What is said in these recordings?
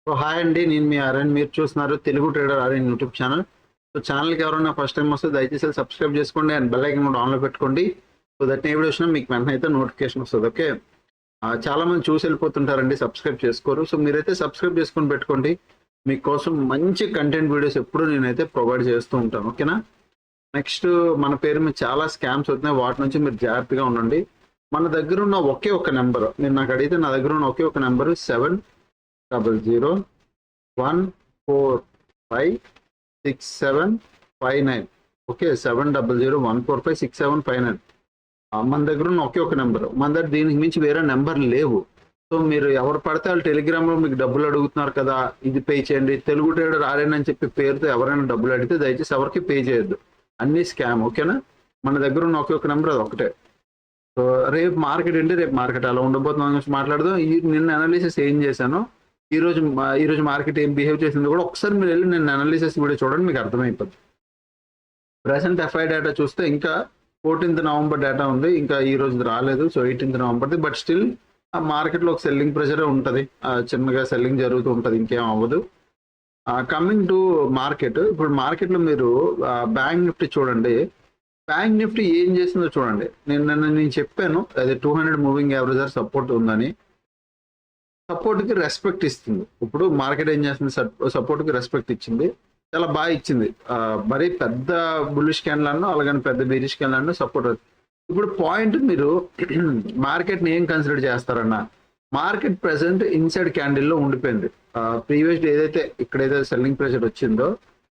So hi అండి, నేను మీ RN. మీరు చూస్తున్నారు Telugu trader RN YouTube channel. So ఛానల్కి ఎవరైనా ఫస్ట్ టైం వస్తే దయచేసి సబ్స్క్రైబ్ చేసుకోండి అండ్ బెల్ ఐకాన్ కూడా ఆన్లో పెట్టుకోండి. సో దట్ ఏ వీడియో వచ్చినా మీకు వెంటనే అయితే నోటిఫికేషన్ వస్తుంది. ఓకే, చాలా మంది చూసి వెళ్ళిపోతుంటారండి, సబ్స్క్రైబ్ చేసుకోరు. సో మీరైతే సబ్స్క్రైబ్ చేసుకొని పెట్టుకోండి. మీకోసం మంచి కంటెంట్ వీడియోస్ ఎప్పుడు నేనైతే ప్రొవైడ్ చేస్తూ ఉంటాను. ఓకేనా. నెక్స్ట్, మన పేరు మీద చాలా స్కామ్స్ అవుతున్నాయి, వాటి నుంచి మీరు జాగ్రత్తగా ఉండండి. మన దగ్గర ఉన్న ఒకే ఒక నెంబర్, మీరు నాకు అడిగితే నా దగ్గర ఉన్న ఒకే ఒక నెంబర్ 70014567559. ఓకే, 70014567559. మన దగ్గర ఉన్న ఒకే ఒక నెంబర్. మన దగ్గర దీనికి మించి వేరే నెంబర్ లేవు. సో మీరు ఎవరు పడితే వాళ్ళు టెలిగ్రామ్లో మీకు డబ్బులు అడుగుతున్నారు కదా, ఇది పే చేయండి, తెలుగు ట్రేడర్ ఆర్ఎన్ అని చెప్పి పేరుతో ఎవరైనా డబ్బులు అడిగితే దయచేసి ఎవరికి పే చేయొద్దు, అన్ని స్కామ్. ఓకేనా. మన దగ్గర ఉన్న ఒకే ఒక నెంబర్, అది ఒకటే. సో రేపు మార్కెట్ ఏంటి, రేపు మార్కెట్ అలా ఉండబోతున్నా గురించి మాట్లాడదాం. నిన్న అనాలిసిస్ ఏం చేశాను, ఈరోజు మార్కెట్ ఏం బిహేవ్ చేసింది కూడా ఒకసారి మీరు వెళ్ళి నేను అనాలిసిస్ వీడియో చూడండి, మీకు అర్థమైపోతుంది. ప్రెసెంట్ ఎఫ్ఐ డేటా చూస్తే ఇంకా 14th నవంబర్ డేటా ఉంది, ఇంకా ఈ రోజు రాలేదు. So 18th నవంబర్ది. బట్ స్టిల్ ఆ మార్కెట్లో ఒక సెల్లింగ్ ప్రెషరే ఉంటుంది, చిన్నగా సెల్లింగ్ జరుగుతూ ఉంటుంది, ఇంకేం అవ్వదు. కమింగ్ టు మార్కెట్, ఇప్పుడు మార్కెట్లో మీరు బ్యాంక్ నిఫ్టీ చూడండి. బ్యాంక్ నిఫ్టీ ఏం చేసిందో చూడండి. నేను చెప్పాను అది 200 మూవింగ్ యావరేజ్ సపోర్ట్ ఉందని. సపోర్ట్కి రెస్పెక్ట్ ఇస్తుంది. ఇప్పుడు మార్కెట్ ఏం చేస్తుంది, సపోర్ట్కి రెస్పెక్ట్ ఇచ్చింది, చాలా బాగా ఇచ్చింది. మరీ పెద్ద బుల్లిష్ క్యాండిల్ అన్నా, అలాగని పెద్ద బీరిష్ క్యాండిల్ అన్నా సపోర్ట్. ఇప్పుడు పాయింట్, మీరు మార్కెట్ని ఏం కన్సిడర్ చేస్తారన్నా, మార్కెట్ ప్రెసెంట్ ఇన్సైడ్ క్యాండిల్లో ఉండిపోయింది. ప్రీవియస్ ఏదైతే ఇక్కడైతే సెల్లింగ్ ప్రెషర్ వచ్చిందో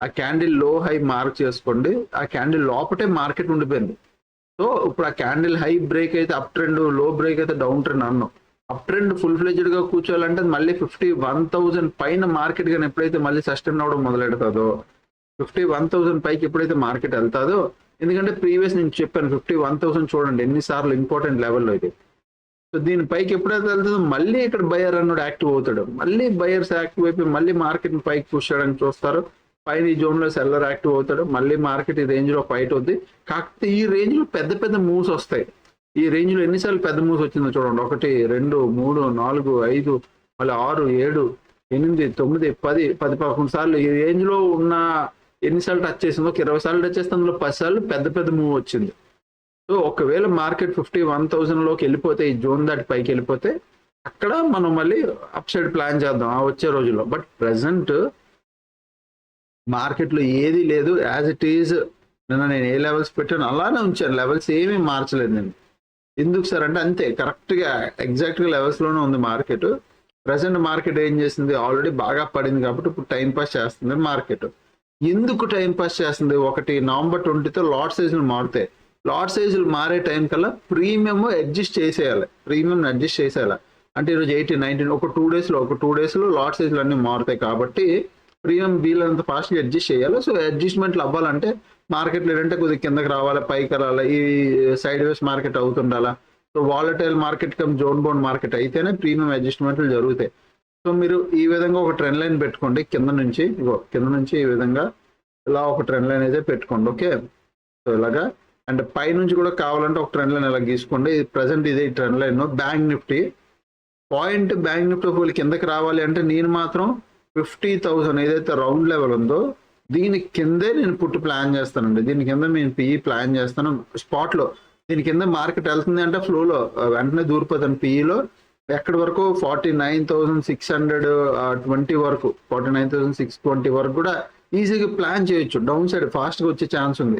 ఆ క్యాండిల్ లో హై మార్క్ చేసుకోండి, ఆ క్యాండిల్ లోపటే మార్కెట్ ఉండిపోయింది. సో ఇప్పుడు ఆ క్యాండిల్ హై బ్రేక్ అయితే అప్ ట్రెండ్, లో బ్రేక్ అయితే డౌన్ ట్రెండ్ అన్నాం. అప్ ట్రెండ్ ఫుల్ ఫ్లెజ్డ్ గా కూర్చోవాలంటే మళ్ళీ 51,000 పైన మార్కెట్ కానీ ఎప్పుడైతే మళ్ళీ సస్టైన్ అవడం మొదలెడుతుందో, 51,000 పైకి ఎప్పుడైతే మార్కెట్ వెళ్తాదో, ఎందుకంటే ప్రీవియస్ నేను చెప్పాను 51,000 చూడండి ఎన్నిసార్లు ఇంపార్టెంట్ లెవెల్లో ఇది. సో దీని పైకి ఎప్పుడైతే వెళ్తుందో మళ్ళీ ఇక్కడ బయర్ అన్నాడు యాక్టివ్ అవుతాడు, మళ్ళీ బయర్స్ యాక్టివ్ అయిపోయి మళ్ళీ మార్కెట్ పైకి పుష్ చేయడానికి చూస్తారు. పైన ఈ జోన్ లో సెల్లర్ యాక్టివ్ అవుతాడు, మళ్ళీ మార్కెట్ ఈ రేంజ్ లో ఫైట్ అవుతుంది. కాకపోతే ఈ రేంజ్ లో పెద్ద పెద్ద మూవ్స్ వస్తాయి. ఈ రేంజ్ లో ఎన్నిసార్లు పెద్ద మూవ్స్ వచ్చిందో చూడండి. 1 2 3 4 5 మళ్ళీ 6 7 8 9 10 11 సార్లు ఈ రేంజ్ లో ఉన్న ఎన్నిసార్లు టచ్ చేసిందో, 20 సార్లు టచ్ చేస్తే అందులో 10 సార్లు పెద్ద పెద్ద మూవ్ వచ్చింది. సో ఒకవేళ మార్కెట్ 51,000 లోకి వెళ్ళిపోతే, ఈ జోన్ దాటి పైకి వెళ్ళిపోతే, అక్కడ మనం మళ్ళీ అప్ సైడ్ ప్లాన్ చేద్దాం ఆ వచ్చే రోజుల్లో. బట్ ప్రెసెంట్ మార్కెట్లో ఏది లేదు, యాజ్ ఇట్ ఈజ్. నిన్న నేను ఏ లెవెల్స్ పెట్టాను అలానే ఉంచాను, లెవెల్స్ ఏమీ మార్చలేదు నేను. ఎందుకు సార్ అంటే అంతే, కరెక్ట్గా ఎగ్జాక్ట్గా లెవెల్స్లోనే ఉంది మార్కెట్. ప్రెసెంట్ మార్కెట్ ఏం చేసింది, ఆల్రెడీ బాగా పడింది కాబట్టి ఇప్పుడు టైం పాస్ చేస్తుంది మార్కెట్. ఎందుకు టైం పాస్ చేస్తుంది, 1 నవంబర్ 20తో లాట్ సైజులు మారుతాయి. లాట్ సైజులు మారే టైం కల్లా ప్రీమియం అడ్జస్ట్ చేసేయాలి, అంటే ఈరోజు 18 19 ఒక 2 డేస్లో లాట్ సైజులు అన్నీ మారుతాయి కాబట్టి ప్రీమియం వీళ్ళంత ఫాస్ట్గా అడ్జస్ట్ చేయాలి. సో అడ్జస్ట్మెంట్లు అవ్వాలంటే మార్కెట్లో ఏంటంటే కొద్దిగా కిందకి రావాలి, పైకి రావాలి, ఈ సైడ్ వేస్ మార్కెట్ అవుతుండాలా. So volatile market cum zone bound market అయితేనే ప్రీమియం అడ్జస్ట్మెంట్లు జరుగుతాయి. సో మీరు ఈ విధంగా ఒక ట్రెండ్ లైన్ పెట్టుకోండి, కింద నుంచి ఈ విధంగా ఇలా ఒక ట్రెండ్ లైన్ అయితే పెట్టుకోండి. ఓకే, సో ఇలాగా. అండ్ పై నుంచి కూడా కావాలంటే ఒక ట్రెండ్ లైన్ ఇలా గీసుకోండి. ప్రజెంట్ ఇదే trend line. Bank Nifty point, bank Nifty ఒకవేళ కిందకి రావాలి అంటే నేను మాత్రం 50,000 ఏదైతే రౌండ్ లెవెల్ ఉందో దీని కిందే నేను పుట్టు ప్లాన్ చేస్తానండి. దీని కింద నేను పిఈ ప్లాన్ చేస్తాను స్పాట్లో. దీని కింద మార్కెట్ వెళ్తుంది అంటే ఫ్లోలో వెంటనే దూరిపోతాను పిఈలో. ఎక్కడి వరకు 49,620 వరకు, 49,620 వరకు కూడా ఈజీగా ప్లాన్ చేయొచ్చు. డౌన్ సైడ్ ఫాస్ట్గా వచ్చే ఛాన్స్ ఉంది.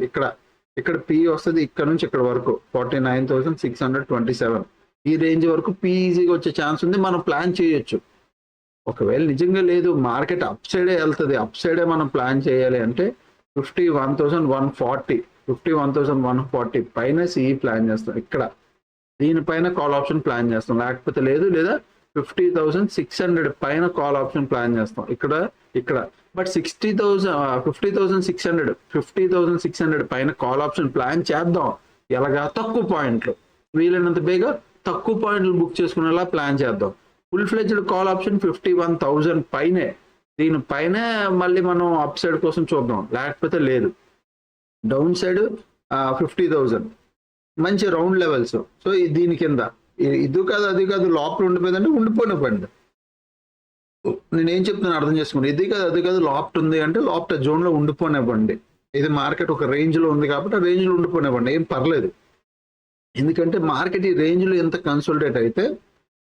ఇక్కడ పిఈ వస్తుంది, ఇక్కడ నుంచి ఇక్కడ వరకు 49,627 ఈ రేంజ్ వరకు పిఈ ఈజీగా వచ్చే ఛాన్స్ ఉంది, మనం ప్లాన్ చేయొచ్చు. ఒకవేళ నిజంగా లేదు, మార్కెట్ అప్ సైడే వెళ్తుంది, అప్ సైడే మనం ప్లాన్ చేయాలి అంటే 51,140 పైన సిఈ ప్లాన్ చేస్తాం. ఇక్కడ దీనిపైన కాల్ ఆప్షన్ ప్లాన్ చేస్తాం, లేకపోతే లేదు, లేదా 50,600 పైన కాల్ ఆప్షన్ ప్లాన్ చేస్తాం ఇక్కడ. బట్ 50,600 పైన కాల్ ఆప్షన్ ప్లాన్ చేద్దాం. ఎలాగా, తక్కువ పాయింట్లు, వీలైనంత బేగా తక్కువ పాయింట్లు బుక్ చేసుకునేలా ప్లాన్ చేద్దాం. ఫుల్ ఫ్లెజ్డ్ కాల్ ఆప్షన్ 51,000 పైనే, దీనిపైన మళ్ళీ మనం అప్ సైడ్ కోసం చూద్దాం, లేకపోతే లేదు. డౌన్ సైడ్ 50,000 మంచి రౌండ్ లెవెల్స్. సో దీని కింద ఇది కాదు అది కాదు లోపల ఉండిపోయిందంటే ఉండిపోయిన పండి. నేనేం చెప్తున్నాను అర్థం చేసుకోండి. ఇది కాదు, అది కాదు, లాఫ్ట్ ఉంది అంటే లాఫ్ట్ జోన్ లో ఉండిపోనివ్వండి. ఇది మార్కెట్ ఒక రేంజ్ లో ఉంది కాబట్టి ఆ రేంజ్ లో ఉండిపోనివ్వండి, ఏం పర్లేదు. ఎందుకంటే మార్కెట్ ఈ రేంజ్ లో ఎంత కన్సల్టేట్ అయితే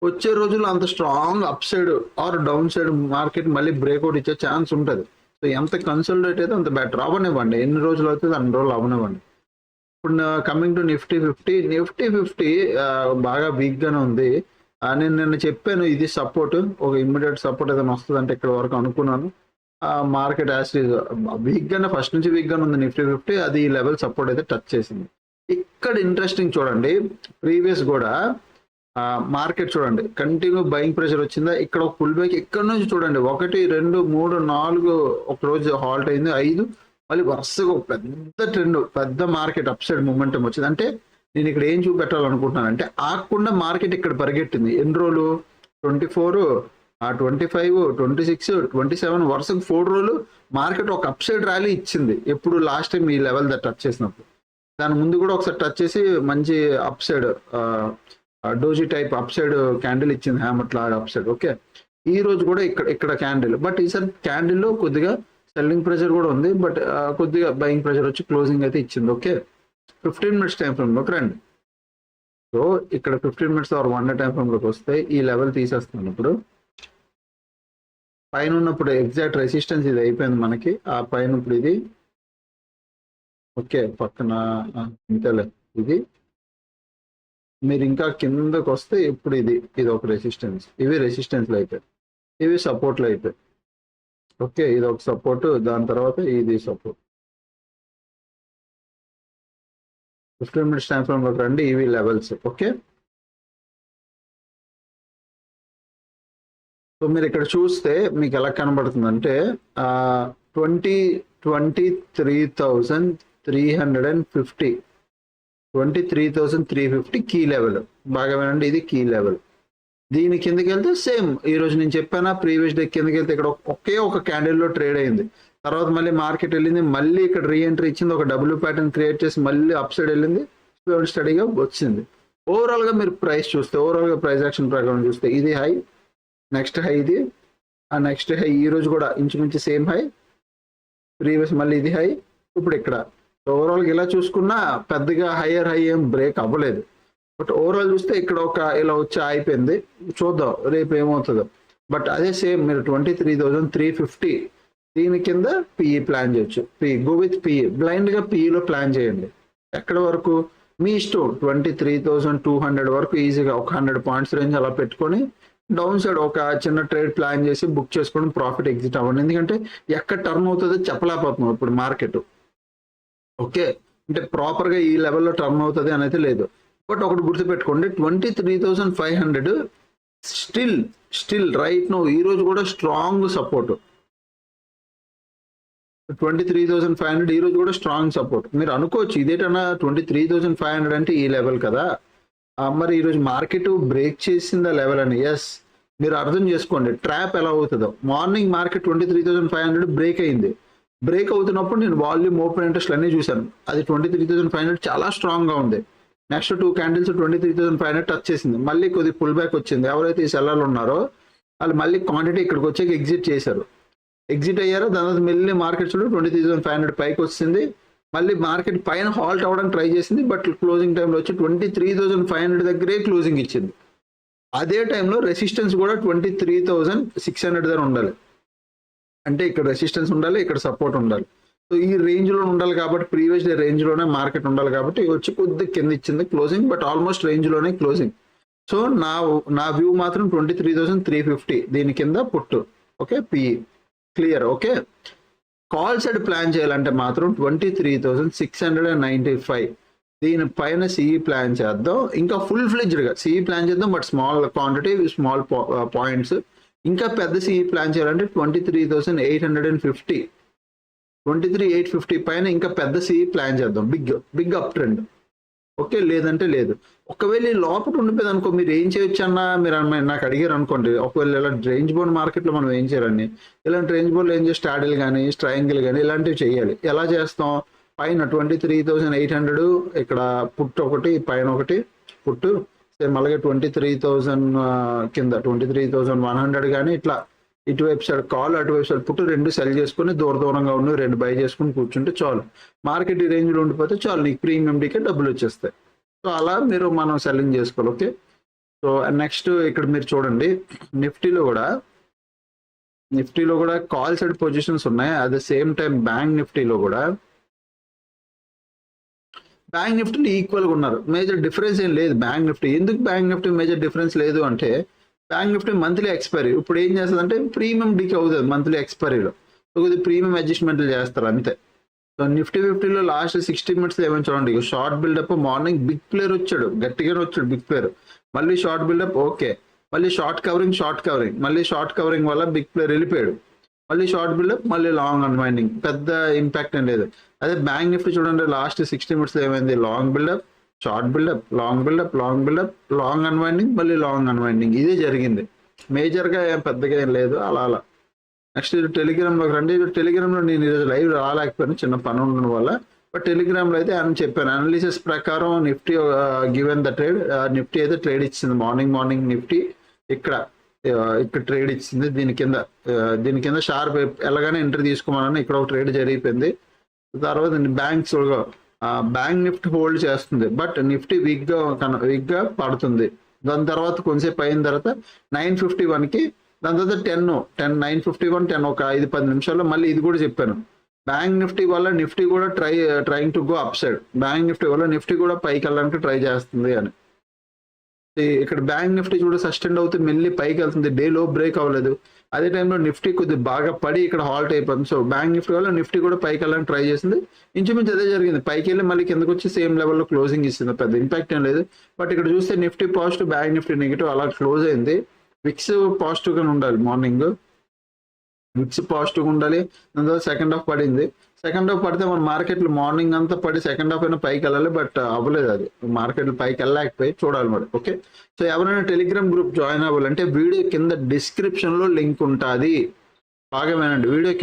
వచ్చే రోజుల్లో అంత strong upside or downside market మళ్ళీ బ్రేక్అవుట్ ఇచ్చే ఛాన్స్ ఉంటుంది. సో ఎంత కన్సల్టేట్ అయితే అంత బెటర్. అవనివ్వండి, ఎన్ని రోజులు అవుతుంది అన్ని రోజులు అవనివ్వండి. ఇప్పుడు కమింగ్ టు నిఫ్టీ ఫిఫ్టీ బాగా వీక్ గానే ఉంది. నేను నిన్న చెప్పాను ఇది సపోర్ట్, ఒక ఇమ్మీడియట్ సపోర్ట్ ఏదైనా వస్తుంది అంటే ఇక్కడ వరకు అనుకున్నాను. మార్కెట్ యాసిడ్ వీక్ గానే ఫస్ట్ నుంచి వీక్ గానే ఉంది నిఫ్టీ 50, అది ఈ లెవెల్ సపోర్ట్ అయితే టచ్ చేసింది. ఇక్కడ ఇంట్రెస్టింగ్ చూడండి, ప్రీవియస్ కూడా మార్కెట్ చూడండి కంటిన్యూ బయింగ్ ప్రెషర్ వచ్చిందా, ఇక్కడ ఒక పుల్ బ్యాక్ ఇక్కడ నుంచి చూడండి 1 2 3 4 ఒక రోజు హాల్ట్ అయింది, 5 మళ్ళీ వరుసగా ఒక పెద్ద ట్రెండ్, పెద్ద మార్కెట్ అప్ సైడ్ మూమెంటం వచ్చింది. అంటే నేను ఇక్కడ ఏం చూపెట్టాలనుకుంటున్నాను అంటే ఆకుండా మార్కెట్ ఇక్కడ పరిగెట్టింది. ఎన్ని రోజులు? 24, 25, 26, 27 వరుసగా 4 రోజులు మార్కెట్ ఒక అప్ సైడ్ ర్యాలీ ఇచ్చింది. ఎప్పుడు లాస్ట్ టైం ఈ లెవెల్ టచ్ చేసినప్పుడు, దాని ముందు కూడా ఒకసారి టచ్ చేసి మంచి up side doji type up side candle ఇచ్చింది, హ్యామర్ అప్ సైడ్. ఓకే, ఈ రోజు కూడా ఇక్కడ క్యాండిల్, బట్ ఈసారి క్యాండిల్ లో కొద్దిగా సెల్లింగ్ ప్రెషర్ కూడా ఉంది, బట్ కొద్దిగా బయింగ్ ప్రెషర్ వచ్చి క్లోజింగ్ అయితే ఇచ్చింది. ఓకే, 15 మినిట్స్ టైం ఫ్రేమ్ లోకి రండి. సో ఇక్కడ 15 minutes or 1 day time frame లోకి వస్తే ఈ లెవెల్ తీసేస్తాను. ఇప్పుడు పైన ఉన్నప్పుడు ఎగ్జాక్ట్ రెసిస్టెన్స్ ఇది అయిపోయింది మనకి, ఆ పైన ఇప్పుడు ఇది ఓకే పక్కన ఇంతలే ఇది, మీరు ఇంకా కిందకు వస్తే ఇప్పుడు ఇది ఒక రెసిస్టెన్స్, ఇవి రెసిస్టెన్స్లు అయిపోయాయి, ఇవి సపోర్ట్లు అయిపోయాయి. ఓకే, ఇది ఒక సపోర్ట్, దాని తర్వాత ఇది సపోర్ట్. 15 మినిట్స్ టైం ఫ్రేమ్ లోకి రండి, ఇవి లెవెల్స్. ఓకే, సో మీరు ఇక్కడ చూస్తే మీకు ఎలా కనబడుతుంది అంటే 23,350 23,350 కీ లెవెల్. బాగా వినండి, ఇది కీ లెవెల్. దీని కిందకి వెళ్తే సేమ్ ఈ రోజు నేను చెప్పానా, ప్రీవియస్ డే కిందకి వెళ్తే ఇక్కడ ఒకే ఒక క్యాండిల్ లో ట్రేడ్ అయింది, తర్వాత మళ్ళీ మార్కెట్ వెళ్ళింది, మళ్ళీ ఇక్కడ రీఎంట్రీ ఇచ్చింది, ఒక డబ్ల్యూ ప్యాటర్న్ క్రియేట్ చేసి మళ్ళీ అప్ సైడ్ వెళ్ళింది, స్టడీగా వచ్చింది. ఓవరాల్ గా మీరు ప్రైస్ చూస్తే, ఓవరాల్ గా ప్రైస్ యాక్షన్ ప్రకారం చూస్తే ఇది హై, నెక్స్ట్ హై ఇది, ఆ నెక్స్ట్ హై ఈ రోజు కూడా ఇంచుమించు సేమ్ హై, ప్రీవియస్ మళ్ళీ ఇది హై, ఇప్పుడు ఇక్కడ. ఓవరాల్గా ఇలా చూసుకున్నా పెద్దగా హైయర్ హై ఏం బ్రేక్ అవ్వలేదు, బట్ ఓవరాల్ చూస్తే ఇక్కడ ఒక ఇలా వచ్చి అయిపోయింది. చూద్దాం రేపు ఏమవుతుందో. బట్ అదే సేమ్ మీరు 23,350 దీని కింద పిఈ ప్లాన్ చేయొచ్చు. గో విత్ పిఈ, బ్లైండ్ గా పిఈలో ప్లాన్ చేయండి. ఎక్కడ వరకు మీ ఇష్టం, 23,200 వరకు ఈజీగా ఒక 100 పాయింట్స్ రేంజ్ అలా పెట్టుకొని డౌన్ సైడ్ ఒక చిన్న ట్రేడ్ ప్లాన్ చేసి బుక్ చేసుకొని ప్రాఫిట్ ఎగ్జిట్ అవ్వండి. ఎందుకంటే ఎక్కడ టర్న్ అవుతుందో చెప్పలేకపోతున్నాం ఇప్పుడు మార్కెట్. ఓకే, అంటే ప్రాపర్ గా ఈ లెవెల్లో టర్న్ అవుతుంది అనేది లేదు. బట్ ఒకటి గుర్తుపెట్టుకోండి, 23,500 స్టిల్ రైట్ నో ఈ రోజు కూడా స్ట్రాంగ్ సపోర్ట్. 23,500 ఈ రోజు కూడా స్ట్రాంగ్ సపోర్ట్. మీరు అనుకోవచ్చు ఇదేటన్నా 23,500 అంటే ఈ లెవెల్ కదా, మరి ఈరోజు మార్కెట్ బ్రేక్ చేసిందా లెవెల్ అని. ఎస్, మీరు అర్థం చేసుకోండి ట్రాప్ ఎలా అవుతుందో. మార్నింగ్ మార్కెట్ 23,500 బ్రేక్ అయింది, బ్రేక్ అవుతున్నప్పుడు నేను వాల్యూమ్ ఓపెన్ ఇంట్రెస్ట్ అన్ని చూశాను, అది 23,500 చాలా స్ట్రాంగ్ గా ఉంది. నెక్స్ట్ 2 క్యాండిల్స్ 23,500 టచ్ చేసింది, మళ్ళీ కొద్ది పుల్ బ్యాక్ వచ్చింది. ఎవరైతే ఈ సెల్లర్లు ఉన్నారో వాళ్ళు మళ్ళీ క్వాంటిటీ ఇక్కడికి వచ్చాక ఎగ్జిట్ చేశారు, ఎగ్జిట్ అయ్యారో దాని తర్వాత మళ్ళీ మార్కెట్ చూడ 23,500 పైకి వచ్చింది, మళ్ళీ మార్కెట్ పైన హాల్ట్ అవ్వడానికి ట్రై చేసింది, బట్ క్లోజింగ్ టైంలో వచ్చి 23,500 దగ్గరే క్లోజింగ్ ఇచ్చింది. అదే టైంలో రెసిస్టెన్స్ కూడా 23,600 దగ్గర ఉండాలి, అంటే ఇక్కడ రెసిస్టెన్స్ ఉండాలి, ఇక్కడ సపోర్ట్ ఉండాలి. సో ఈ రేంజ్ లో ఉండాలి కాబట్టి, ప్రీవియస్ డే రేంజ్ లోనే మార్కెట్ ఉండాలి కాబట్టి వచ్చి కొద్దిగా కింద ఇచ్చింది క్లోజింగ్, బట్ ఆల్మోస్ట్ రేంజ్ లోనే క్లోజింగ్. సో నా వ్యూ మాత్రం 23,350 దీని కింద పుట్టు. Okay, PE clear. Okay, call side plan చేయాలంటే మాత్రం 23,695 దీనిపైన సిఈ ప్లాన్ చేద్దాం. ఇంకా ఫుల్ ఫ్లెడ్జ్డ్ గా సిఈ ప్లాన్ చేద్దాం, but small quantity, small points. ఇంకా పెద్ద సిఈ ప్లాన్ చేయాలంటే 23,850 23,850 పైన ఇంకా పెద్ద సిఈ ప్లాన్ చేద్దాం, బిగ్ అప్ ట్రెండ్. ఓకే, లేదంటే లేదు. ఒకవేళ ఈ లోపల ఉండిపోయింది అనుకో, మీరు ఏం చేయొచ్చు అన్న, మీరు నాకు అడిగారు అనుకోండి, ఒకవేళ ఇలా రేంజ్ బోర్డ్ మార్కెట్లో మనం ఏం చేయాలని, ఇలాంటి రేంజ్ బోర్డులో ఏం చేసి స్టాడిల్ కానీ ట్రయాంగిల్ కానీ ఇలాంటివి చేయాలి. ఎలా చేస్తాం, పైన 23,800 ఇక్కడ పుట్టు ఒకటి, పైన ఒకటి పుట్టు, సేమ్ అలాగే 23,000 కింద 23,100 కానీ ఇట్లా ఇటువైపు సైడ్ కాల్, అటువైపు సైడ్ పుట్టు, రెండు సెల్ చేసుకుని దూరంగా ఉన్న రెండు బై చేసుకుని కూర్చుంటే చాలు. మార్కెట్ ఈ రేంజ్లో ఉండిపోతే చాలు, నీకు ప్రీమియం డీకే డబ్బులు వచ్చేస్తాయి. సో అలా మనం సెల్లింగ్ చేసుకోవాలి. ఓకే, సో నెక్స్ట్ ఇక్కడ మీరు చూడండి, నిఫ్టీలో కూడా కాల్ సైడ్ పొజిషన్స్ ఉన్నాయి. At the same time bank నిఫ్టీలో ఈక్వల్గా ఉన్నారు. మేజర్ డిఫరెన్స్ ఏం లేదు బ్యాంక్ నిఫ్టీ. ఎందుకు బ్యాంక్ నిఫ్టీ మేజర్ డిఫరెన్స్ లేదు అంటే, బ్యాంక్ నిఫ్టీ మంత్లీ ఎక్స్పైరీ ఇప్పుడు ఏం చేస్తుంది అంటే ప్రీమియం డీకే అవుతుంది మంత్లీ ఎక్స్పైరీలో. కొద్దిగా ప్రీమియం అడ్జస్ట్మెంట్లు చేస్తారు అంతే. సో నిఫ్టీ 50లో లాస్ట్ 60 minutes ఏమైనా చూడండి, short buildup, morning big player వచ్చాడు, గట్టిగానే వచ్చాడు బిగ్ ప్లేయర్, మళ్ళీ షార్ట్ బిల్డప్, ఓకే, మళ్ళీ షార్ట్ కవరింగ్, మళ్ళీ షార్ట్ కవరింగ్ వల్ల బిగ్ ప్లేయర్ వెళ్ళిపోయాడు, మళ్ళీ షార్ట్ బిల్డప్, మళ్ళీ లాంగ్ అన్వైండింగ్, పెద్ద ఇంపాక్ట్ ఏం లేదు. అదే బ్యాంక్ నిఫ్టీ చూడండి, లాస్ట్ 60 minutes ఏమైంది, long buildup, short buildup, long unwinding, మళ్ళీ లాంగ్ అన్వైండింగ్, ఇదే జరిగింది. మేజర్గా ఏం పెద్దగా ఏం లేదు, అలా. నెక్స్ట్ ఇది టెలిగ్రామ్లోకి రండి. టెలిగ్రామ్లో నేను ఈరోజు లైవ్ రాలేకపోయాను, చిన్న పని ఉండడం వల్ల. బట్ టెలిగ్రామ్లో అయితే అని చెప్పాను, అనాలిసిస్ ప్రకారం Nifty given the trade, Nifty అయితే ట్రేడ్ ఇచ్చింది మార్నింగ్ నిఫ్టీ ఇక్కడ ట్రేడ్ ఇచ్చింది. దీని కింద షార్ప్ ఎలాగైనా ఎంట్రీ తీసుకోమని ఇక్కడ ఒక ట్రేడ్ జరిగిపోయింది. తర్వాత బ్యాంక్ నిఫ్టీ హోల్డ్ చేస్తుంది, బట్ నిఫ్టీ వీక్గా పడుతుంది. దాని తర్వాత కొంచెంసేపు అయిన తర్వాత 951కి, దాని తర్వాత 951 10 ఒక 5-10 నిమిషాల్లో మళ్ళీ ఇది కూడా చెప్పాను, బ్యాంక్ నిఫ్టీ వల్ల నిఫ్టీ కూడా trying to go up side, bank Nifty వల్ల నిఫ్టీ కూడా పైకి వెళ్ళడానికి ట్రై చేస్తుంది అని. ఇక్కడ బ్యాంక్ నిఫ్టీ కూడా సస్టెండ్ అవుతుంది, మెల్లి పైకి వెళ్తుంది, డే లో బ్రేక్ అవ్వలేదు. అదే టైంలో నిఫ్టీ కొద్దిగా బాగా పడి ఇక్కడ హాల్ట్ అయిపోయింది. సో బ్యాంక్ నిఫ్టీ వల్ల నిఫ్టీ కూడా పైకి వెళ్ళడానికి ట్రై చేసింది, ఇంచుమించు అదే జరిగింది, పైకి వెళ్ళి మళ్ళీ కిందకు వచ్చి సేమ్ లెవెల్లో క్లోజింగ్ ఇస్తుంది, పెద్ద ఇంపాక్ట్ ఏం లేదు. బట్ ఇక్కడ చూస్తే Nifty positive, bank Nifty negative, అలా క్లోజ్ అయింది. విక్స్ పాజిటివ్గానే ఉండాలి, మార్నింగ్ విక్స్ పాజిటివ్గా ఉండాలి. దాని తర్వాత సెకండ్ హాఫ్ పడింది, సెకండ్ హాఫ్ పడితే మన మార్కెట్లు మార్నింగ్ అంతా పడి సెకండ్ హాఫ్ అయినా పైకి వెళ్ళాలి, బట్ అవ్వలేదు, అది మార్కెట్లు పైకి వెళ్ళలేకపోయి చూడాలి మరి. ఓకే, సో ఎవరైనా టెలిగ్రామ్ గ్రూప్ జాయిన్ అవ్వాలంటే వీడియో కింద డిస్క్రిప్షన్లో లింక్ ఉంటుంది, బాగా వినండి. వీడియో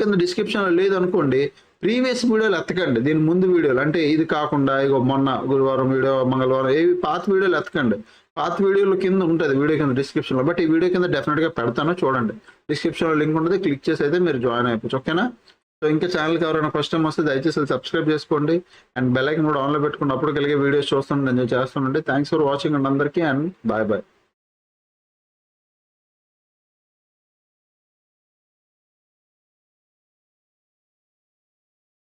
కింద డిస్క్రిప్షన్లో లేదు అనుకోండి, ప్రీవియస్ వీడియోలు ఎత్తకండి, దీని ముందు వీడియోలు అంటే ఇది కాకుండా ఇగో మొన్న గురువారం వీడియో, మంగళవారం, ఏవి పాత వీడియోలు ఎత్తకండి. పాత వీడియోల కింద ఉంటుంది, వీడియో కింద డిస్క్రిప్షన్లో. బట్ ఈ వీడియో కింద డెఫినెట్గా పెడతాను, చూడండి, డిస్క్రిప్షన్లో లింక్ ఉంటుంది, క్లిక్ చేసి అయితే మీరు జాయిన్ అయిపోవచ్చు. ఓకేనా? సో ఇంకా ఛానల్కి ఎవరైనా ఫస్ట్ టైం వస్తే దయచేసి సబ్స్క్రైబ్ చేసుకోండి, అండ్ బెల్ ఐకాన్ కూడా ఆన్లో పెట్టుకుని అప్పుడు కలిగే వీడియోస్ చూస్తుండండి, ఎంజాయ్ చేస్తుండండి. థ్యాంక్స్ ఫర్ వాచింగ్ అండ్ అందరికీ, అండ్ బాయ్.